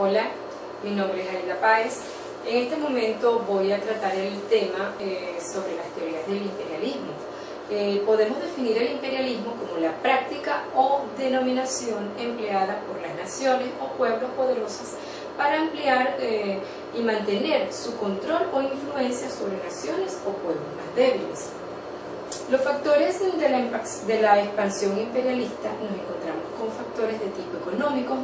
Hola, mi nombre es Aida Páez. En este momento voy a tratar el tema sobre las teorías del imperialismo. Podemos definir el imperialismo como la práctica o denominación empleada por las naciones o pueblos poderosos para ampliar y mantener su control o influencia sobre naciones o pueblos más débiles. Los factores de la expansión imperialista nos encontramos con factores de tipo económico,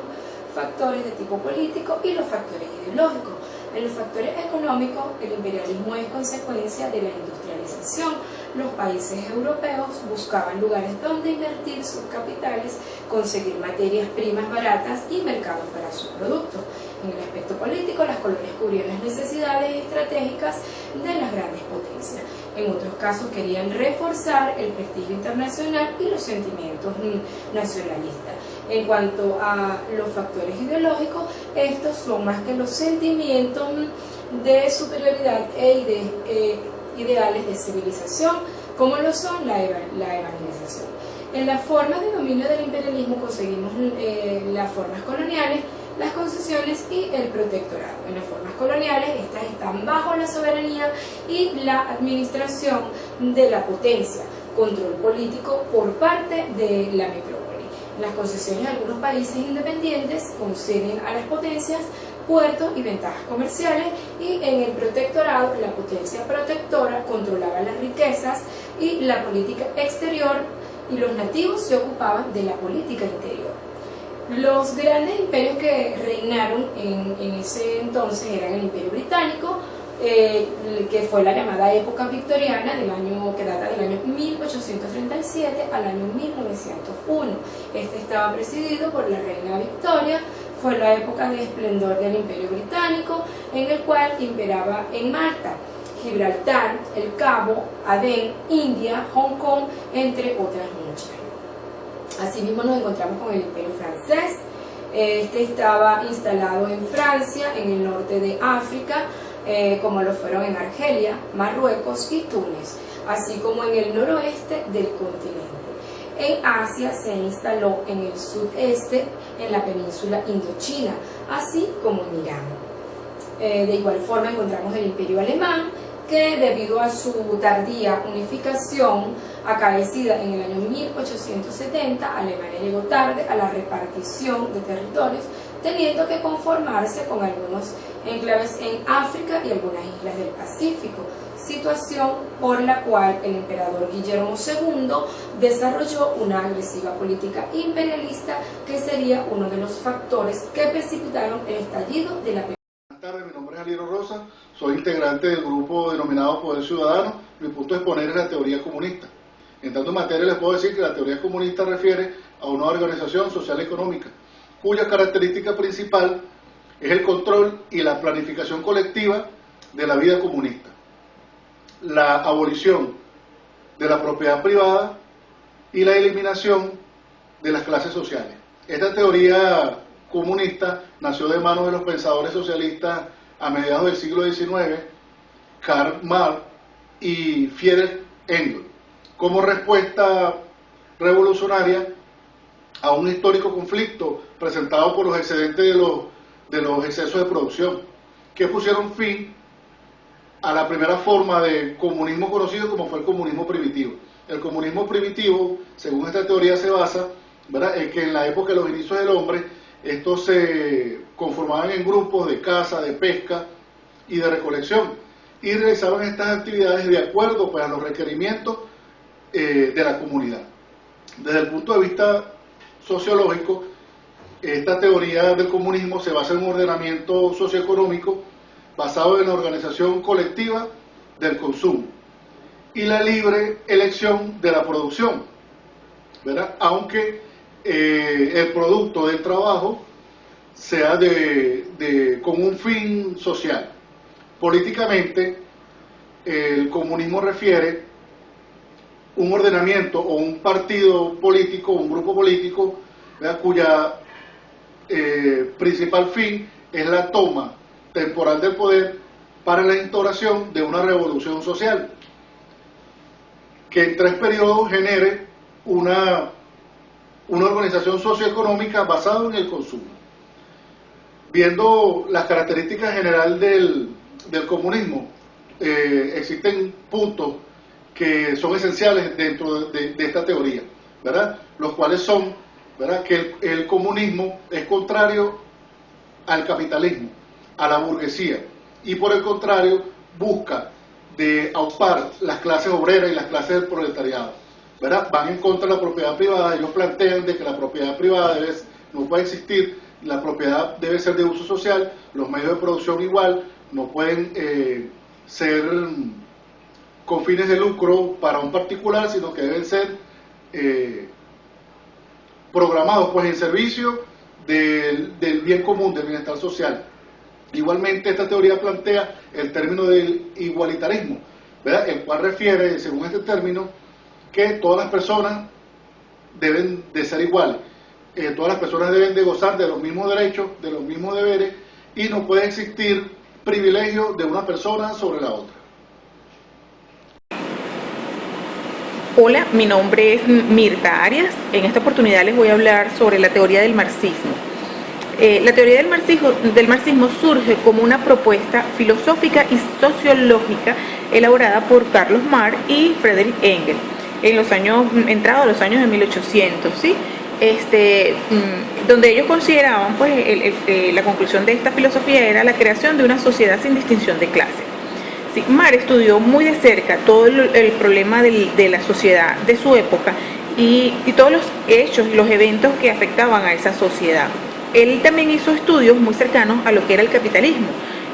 factores de tipo político y los factores ideológicos. En los factores económicos, el imperialismo es consecuencia de la industrialización. Los países europeos buscaban lugares donde invertir sus capitales, conseguir materias primas baratas y mercados para sus productos. En el aspecto político, las colonias cubrían las necesidades estratégicas de las grandes potencias. En otros casos querían reforzar el prestigio internacional y los sentimientos nacionalistas. En cuanto a los factores ideológicos, estos son más que los sentimientos de superioridad e ideales de civilización, como lo son la evangelización. En las formas de dominio del imperialismo conseguimos las formas coloniales, las concesiones y el protectorado. En las formas coloniales, estas están bajo la soberanía y la administración de la potencia, control político por parte de la metrópoli. Las concesiones de algunos países independientes conceden a las potencias puertos y ventajas comerciales, y en el protectorado la potencia protectora controlaba las riquezas y la política exterior, y los nativos se ocupaban de la política interior. Los grandes imperios que reinaron en ese entonces eran el Imperio Británico, que fue la llamada época victoriana, que data del año 1837 al año 1901. Este estaba presidido por la reina Victoria. Fue la época de esplendor del Imperio Británico, en el cual imperaba en Malta, Gibraltar, El Cabo, Adén, India, Hong Kong, entre otras muchas. Asimismo nos encontramos con el Imperio Francés. Este estaba instalado en Francia, en el norte de África, como lo fueron en Argelia, Marruecos y Túnez, así como en el noroeste del continente. En Asia se instaló en el sudeste, en la península Indochina, así como en Irán. De igual forma encontramos el Imperio Alemán, que debido a su tardía unificación, acaecida en el año 1870, Alemania llegó tarde a la repartición de territorios, teniendo que conformarse con algunos enclaves en África y algunas islas del Pacífico, situación por la cual el emperador Guillermo II desarrolló una agresiva política imperialista, que sería uno de los factores que precipitaron el estallido de la Primera. Buenas tardes, mi nombre es Aliero Rosa, soy integrante del grupo denominado Poder Ciudadano. Mi punto de exponer es la teoría comunista. En tanto materia les puedo decir que la teoría comunista refiere a una organización social económica, cuya característica principal es el control y la planificación colectiva de la vida comunista, la abolición de la propiedad privada y la eliminación de las clases sociales. Esta teoría comunista nació de manos de los pensadores socialistas a mediados del siglo XIX, Karl Marx y Friedrich Engels, como respuesta revolucionaria a un histórico conflicto presentado por los excedentes de los excesos de producción, que pusieron fin a la primera forma de comunismo conocido, como fue el comunismo primitivo. El comunismo primitivo, según esta teoría, se basa, ¿verdad?, en que en la época de los inicios del hombre, estos se conformaban en grupos de caza, de pesca y de recolección, y realizaban estas actividades de acuerdo, pues, a los requerimientos de la comunidad. Desde el punto de vista sociológico, esta teoría del comunismo se basa en un ordenamiento socioeconómico basado en la organización colectiva del consumo y la libre elección de la producción, ¿verdad?, aunque el producto del trabajo sea con un fin social. Políticamente, el comunismo refiere un ordenamiento o un partido político, un grupo político, ¿verdad?, cuya principal fin es la toma temporal del poder para la instauración de una revolución social que en 3 periodos genere una organización socioeconómica basada en el consumo. Viendo las características general del comunismo, existen puntos que son esenciales dentro de esta teoría, ¿verdad? Los cuales son, ¿verdad?, que el comunismo es contrario al capitalismo, a la burguesía, y por el contrario busca de aupar las clases obreras y las clases del proletariado, ¿verdad? Van en contra de la propiedad privada. Ellos plantean de que la propiedad privada no puede existir, la propiedad debe ser de uso social, los medios de producción igual, no pueden ser con fines de lucro para un particular, sino que deben ser programados pues en servicio del bien común, del bienestar social. Igualmente esta teoría plantea el término del igualitarismo, ¿verdad?, el cual refiere, según este término, que todas las personas deben de ser iguales, todas las personas deben de gozar de los mismos derechos, de los mismos deberes, y no puede existir privilegio de una persona sobre la otra. Hola, mi nombre es Mirta Arias. En esta oportunidad les voy a hablar sobre la teoría del marxismo. La teoría del marxismo surge como una propuesta filosófica y sociológica elaborada por Carlos Marx y Friedrich Engels en los años, entrados los años de 1800, ¿sí? Donde ellos consideraban, pues, la conclusión de esta filosofía era la creación de una sociedad sin distinción de clase. Sí, Marx estudió muy de cerca todo el problema de la sociedad de su época y todos los hechos y los eventos que afectaban a esa sociedad. Él también hizo estudios muy cercanos a lo que era el capitalismo,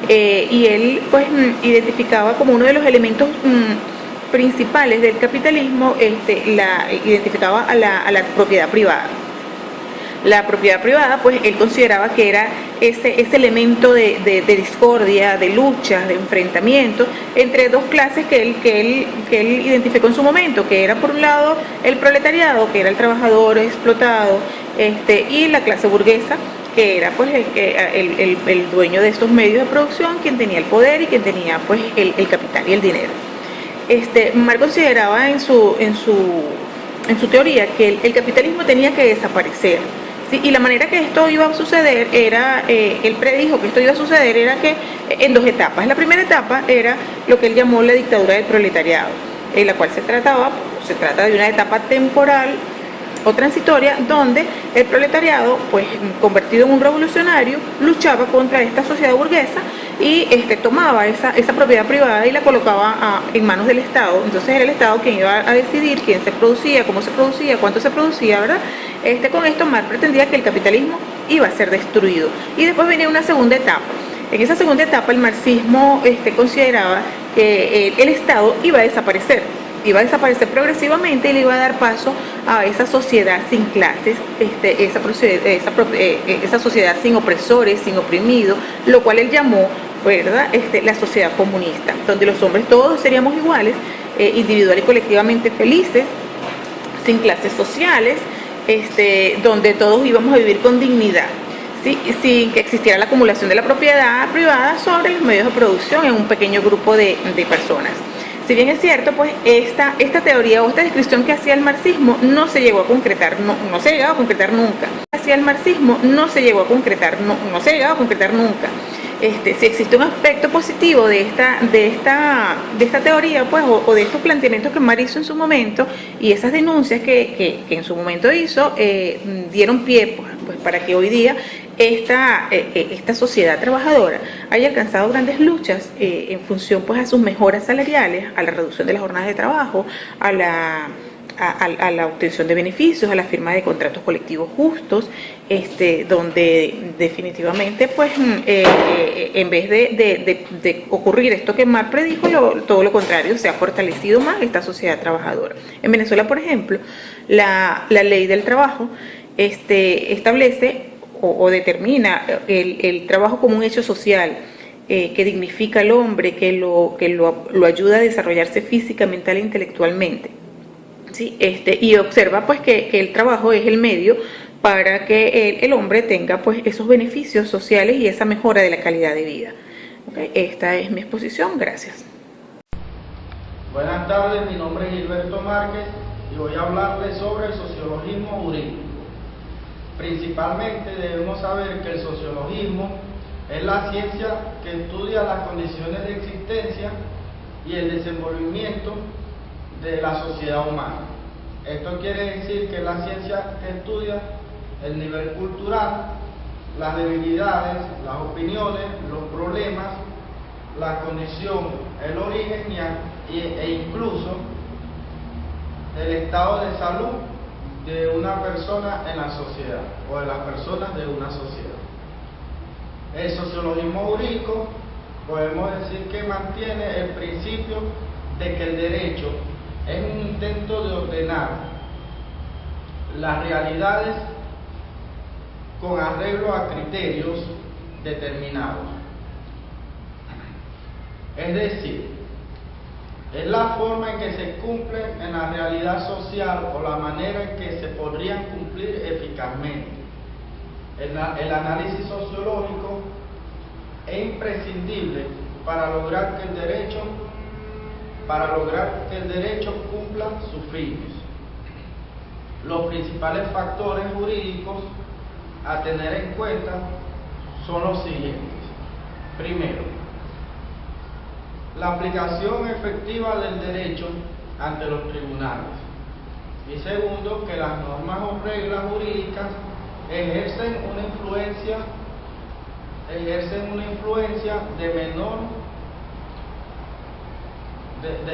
y él pues identificaba como uno de los elementos principales del capitalismo, identificaba a la propiedad privada. La propiedad privada, pues él consideraba que era ese elemento de discordia, de luchas, de enfrentamiento entre dos clases que él identificó en su momento, que era por un lado el proletariado, que era el trabajador explotado, y la clase burguesa, que era pues el dueño de estos medios de producción, quien tenía el poder y quien tenía pues el capital y el dinero. Marx consideraba en su teoría que el capitalismo tenía que desaparecer, ¿sí? Y la manera que esto iba a suceder era, él predijo que esto iba a suceder era que en dos etapas. La primera etapa era lo que él llamó la dictadura del proletariado, en la cual se trata de una etapa temporal o transitoria, donde el proletariado, pues convertido en un revolucionario, luchaba contra esta sociedad burguesa y tomaba esa propiedad privada y la colocaba en manos del Estado. Entonces era el Estado quien iba a decidir quién se producía, cómo se producía, cuánto se producía, ¿verdad? Con esto Marx pretendía que el capitalismo iba a ser destruido. Y después venía una segunda etapa. En esa segunda etapa el marxismo consideraba que el Estado iba a desaparecer progresivamente y le iba a dar paso a esa sociedad sin clases, esa sociedad sin opresores, sin oprimidos, lo cual él llamó, ¿verdad?, la sociedad comunista, donde los hombres todos seríamos iguales, individual y colectivamente felices, sin clases sociales, donde todos íbamos a vivir con dignidad, ¿sí?, sin que existiera la acumulación de la propiedad privada sobre los medios de producción en un pequeño grupo de personas. Si bien es cierto, pues esta teoría o esta descripción que hacía el marxismo no se llegó a concretar, no se llegaba a concretar nunca. Hacía el marxismo no se llegó a concretar, no se llegaba a concretar nunca. Si existe un aspecto positivo de esta teoría, pues, o de estos planteamientos que Marx hizo en su momento, y esas denuncias que en su momento hizo, dieron pie pues para que hoy día esta sociedad trabajadora haya alcanzado grandes luchas en función pues a sus mejoras salariales, a la reducción de las jornadas de trabajo, a la obtención de beneficios, a la firma de contratos colectivos justos, donde definitivamente pues en vez de ocurrir esto que Marx predijo, todo lo contrario, se ha fortalecido más esta sociedad trabajadora. En Venezuela, por ejemplo, la ley del trabajo establece o determina el trabajo como un hecho social que dignifica al hombre, que lo ayuda a desarrollarse física, mental e intelectualmente, ¿sí? Y observa pues que el trabajo es el medio para que el hombre tenga pues esos beneficios sociales y esa mejora de la calidad de vida. ¿Okay? Esta es mi exposición, gracias. Buenas tardes, mi nombre es Gilberto Márquez y voy a hablarles sobre el sociologismo jurídico. Principalmente debemos saber que el sociologismo es la ciencia que estudia las condiciones de existencia y el desenvolvimiento de la sociedad humana. Esto quiere decir que es la ciencia que estudia el nivel cultural, las debilidades, las opiniones, los problemas, la condición, el origen e incluso el estado de salud de una persona en la sociedad o de las personas de una sociedad. El sociologismo jurídico podemos decir que mantiene el principio de que el derecho es un intento de ordenar las realidades con arreglo a criterios determinados. Es decir, es la forma en que se cumplen en la realidad social o la manera en que se podrían cumplir eficazmente. El análisis sociológico es imprescindible para lograr que el derecho cumpla sus fines. Los principales factores jurídicos a tener en cuenta son los siguientes. Primero, la aplicación efectiva del derecho ante los tribunales. Y segundo, que las normas o reglas jurídicas ejercen una influencia de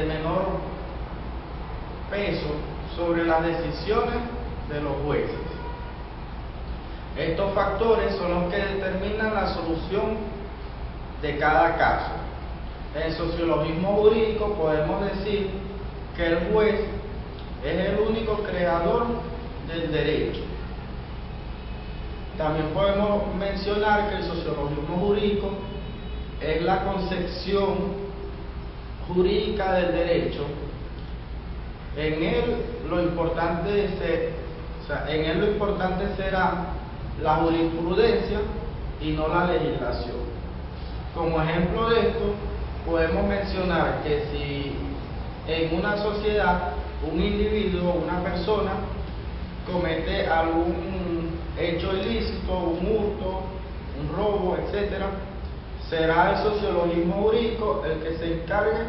menor peso sobre las decisiones de los jueces. Estos factores son los que determinan la solución de cada caso. En el sociologismo jurídico podemos decir que el juez es el único creador del derecho. También podemos mencionar que el sociologismo jurídico es la concepción jurídica del derecho. En él lo importante será la jurisprudencia y no la legislación. Como ejemplo de esto, podemos mencionar que si en una sociedad un individuo, una persona, comete algún hecho ilícito, un hurto, un robo, etc., será el sociologismo jurídico el que se encargue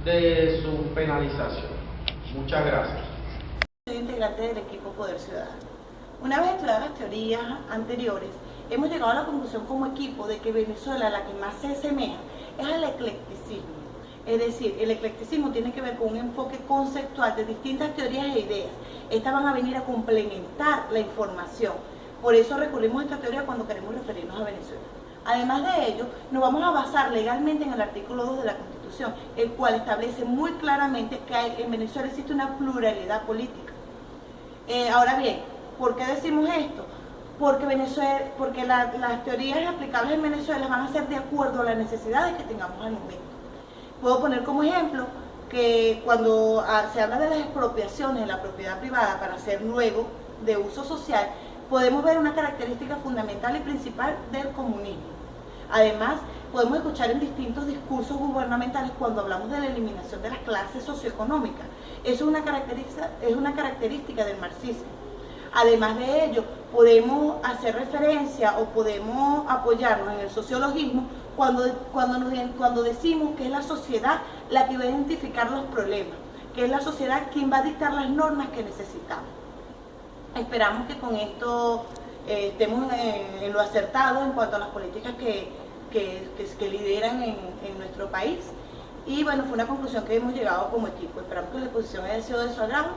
de su penalización. Muchas gracias. Soy integrante del equipo Poder Ciudadano. Una vez estudiadas las teorías anteriores, hemos llegado a la conclusión como equipo de que Venezuela, la que más se asemeja, es al eclecticismo. Es decir, el eclecticismo tiene que ver con un enfoque conceptual de distintas teorías e ideas. Estas van a venir a complementar la información. Por eso recurrimos a esta teoría cuando queremos referirnos a Venezuela. Además de ello, nos vamos a basar legalmente en el artículo 2 de la Constitución, el cual establece muy claramente que en Venezuela existe una pluralidad política. Ahora bien, ¿por qué decimos esto? Porque las teorías aplicables en Venezuela van a ser de acuerdo a las necesidades que tengamos al momento. Puedo poner como ejemplo que cuando se habla de las expropiaciones de la propiedad privada para hacer luego de uso social, podemos ver una característica fundamental y principal del comunismo. Además, podemos escuchar en distintos discursos gubernamentales cuando hablamos de la eliminación de las clases socioeconómicas. Eso es una característica del marxismo. Además de ello, podemos hacer referencia o podemos apoyarnos en el sociologismo cuando decimos que es la sociedad la que va a identificar los problemas, que es la sociedad quien va a dictar las normas que necesitamos. Esperamos que con esto estemos en lo acertado en cuanto a las políticas que lideran en nuestro país. Y bueno, fue una conclusión que hemos llegado como equipo. Esperamos que la exposición haya sido de su agrado.